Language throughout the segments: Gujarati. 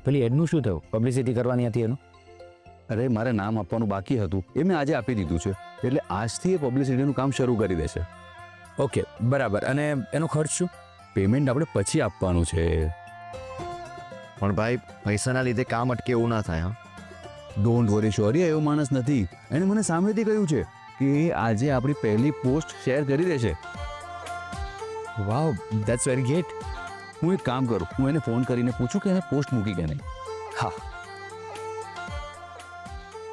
પેલી એડનું શું થયું? પબ્લિસિટી કરવાની હતી એનું? અરે મારે નામ આપવાનું બાકી હતું એ મેં આજે આપી દીધું છે, એટલે આજથી એ પબ્લિસિટીનું કામ શરૂ કરી દેશે. ઓકે બરાબર. અને એનો ખર્ચ શું? પેમેન્ટ આપણે પછી આપવાનું છે. પણ ભાઈ પૈસાના લીધે કામ અટકે એવું ના થાય. હા, ડોન્ટ વરી, શૌર્ય એવો માણસ નથી. એને મને સામેથી કહ્યું છે કે એ આજે આપણી પહેલી પોસ્ટ શેર કરી દેશે. વાવ, ધેટ્સ વેરી ગ્રેટ. હું એક કામ કરું, હું એને ફોન કરીને પૂછું કે એને પોસ્ટ મૂકી કે નહીં. હા.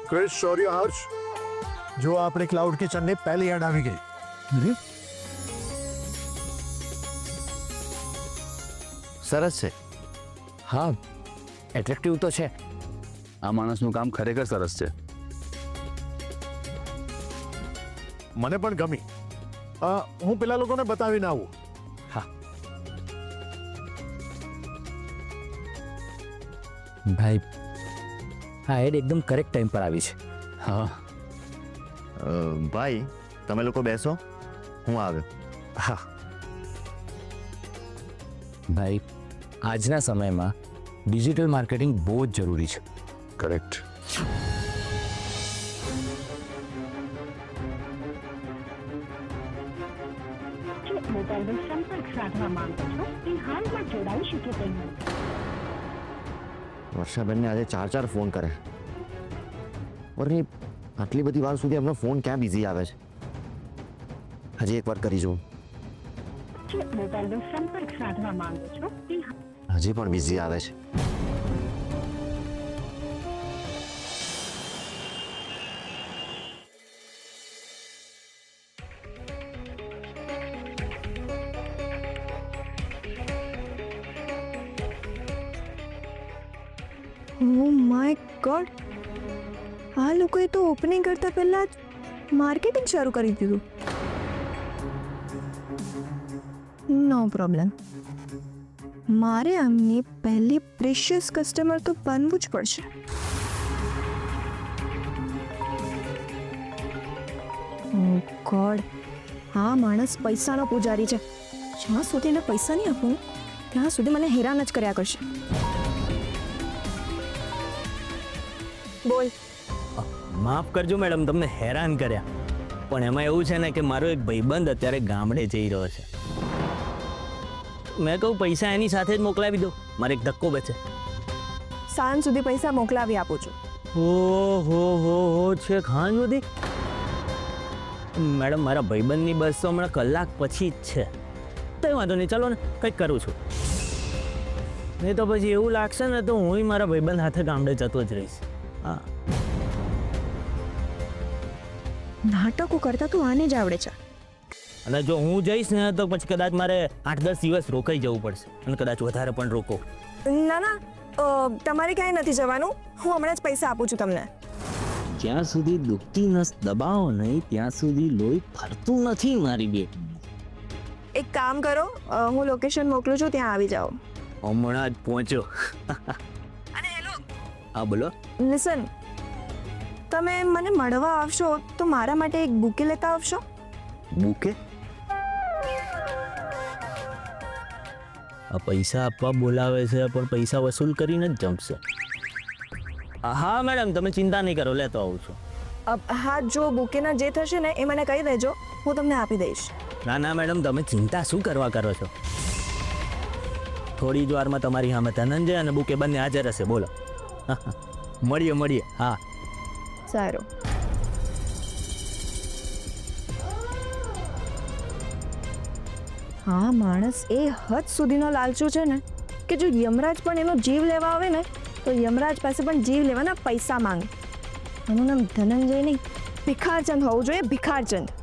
ક્રિશ, શૌર્ય, હર્ષ, જો આપણે ક્લાઉડ કિચનની પહેલી એડ આવી ગઈ. અરે સરસ છે. હા, એટ્રેક્ટિવ તો છે. આ માણસનું કામ ખરેખર સરસ છે. મને પણ ગમી. હું પેલા લોકોને બતાવીને આવું. હા ભાઈ, હા એડ એકદમ કરેક્ટ ટાઈમ પર આવી છે. હા ભાઈ તમે લોકો બેસો, હું આવ્યો. હા ભાઈ, આજના સમયમાં ડિજિટલ માર્કેટિંગ બહુ જ જરૂરી છે. કરેક્ટ. જે મોબાઈલનો સંપર્ક સાધવા માંગો છો તે હાલમાં જોડાઈ શકે તેમ નથી. વર્ષાબેનને આજે 4 ફોન કરે. વરની આટલી બધી વાર સુધી એમનો ફોન ક્યાં બિઝી આવે છે? હજી એક વાર કરી જોઉં. જે મોબાઈલનો સંપર્ક સાધવા માંગો છો તે હજી પણ બિઝી આવે છે. ઓ માય ગોડ, આ લોકોએ તો ઓપનિંગ કરતા પહેલા જ માર્કેટિંગ શરૂ કરી દીધું. નો પ્રોબ્લેમ, મારે આમની પહેલી પ્રેશિયસ કસ્ટમર તો બનવું જ પડશે. ઓ ગોડ, આ માણસ પૈસાનો પૂજારી છે. જ્યાં સુધી એને પૈસા નહીં આપું ત્યાં સુધી મને હેરાન જ કર્યા કરશે. બોલ. માફ કરજો મેડમ, તમને હેરાન કર્યા, પણ એમાં એવું છે ને કે મારો એક ભાઈબંધ અત્યારે ગામડે જઈ રહ્યો છે. મેં કહું પૈસા એની સાથે જ મોકલાવી દો, મારે એક ધક્કો બચે. સાંજ સુધી પૈસા મોકલાવી આપું છું. હો છે ખાન સુધી. મેડમ મારા ભાઈબંધની બસ તો હમણાં કલાક પછી જ છે. કંઈ વાંધો નહીં, ચાલો ને કંઈક કરું છું. નહીં તો પછી એવું લાગશે ને તો હું મારા ભાઈબંધ સાથે ગામડે જતો જ રહીશ. હા, નાટકો કરતા તો આને જ આવડે છે. અને જો હું જઈશ ને તો પછી કદાચ મારે 8-10 દિવસ રોકાઈ જવું પડશે, અને કદાચ વધારે પણ રોકો. ના ના, તમારે ક્યાંય નથી જવાનું. હું હમણાં જ પૈસા આપું છું તમને. જ્યાં સુધી દુખતી નસ દબાવો નહીં ત્યાં સુધી લોહી ફરતું નથી મારી બેટી. એક કામ કરો, હું લોકેશન મોકલું છું, ત્યાં આવી જાઓ. હમણાં જ પહોંચ્યો. અને હેલો, હા બોલો. લિસન, તમે મને મળવા આવશો તો મારા માટે એક બુકે લેતા આવશો. બુકે? આ પૈસા આપવા બોલાવે છે પણ પૈસા વસૂલ કરીને જ જમશે. હા મેડમ, તમે ચિંતા નહીં કરો, લેતો આવું છું. હા, જો બુકેના જે થશે ને એ મને કહી દેજો, હું તમને આપી દઈશ. ના ના મેડમ, તમે ચિંતા શું કરવા કરો છો? થોડી જ વારમાં તમારી સામે ધનંજય અને બુકે બંને હાજર હશે. બોલો. મળીએ. હા સારું. હા, માણસ એ હદ સુધીનો લાલચુ છે ને કે જો યમરાજ પણ એનો જીવ લેવા આવે ને તો યમરાજ પાસે પણ જીવ લેવાના પૈસા માંગે. આનું નામ ધનંજય નહીં, ભિખારચંદ હોવું જોઈએ, ભિખારચંદ.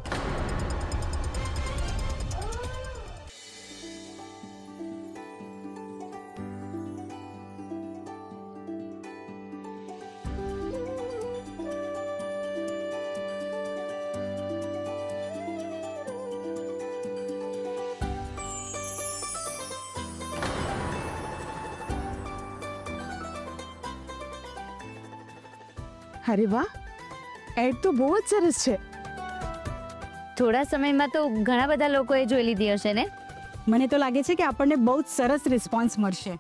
અરે વાહ, એડ તો બહુ જ સરસ છે. થોડા સમયમાં તો ઘણા બધા લોકોએ જોઈ લીધી હશે ને. મને તો લાગે છે કે આપણને બહુ જ સરસ રિસ્પોન્સ મળશે.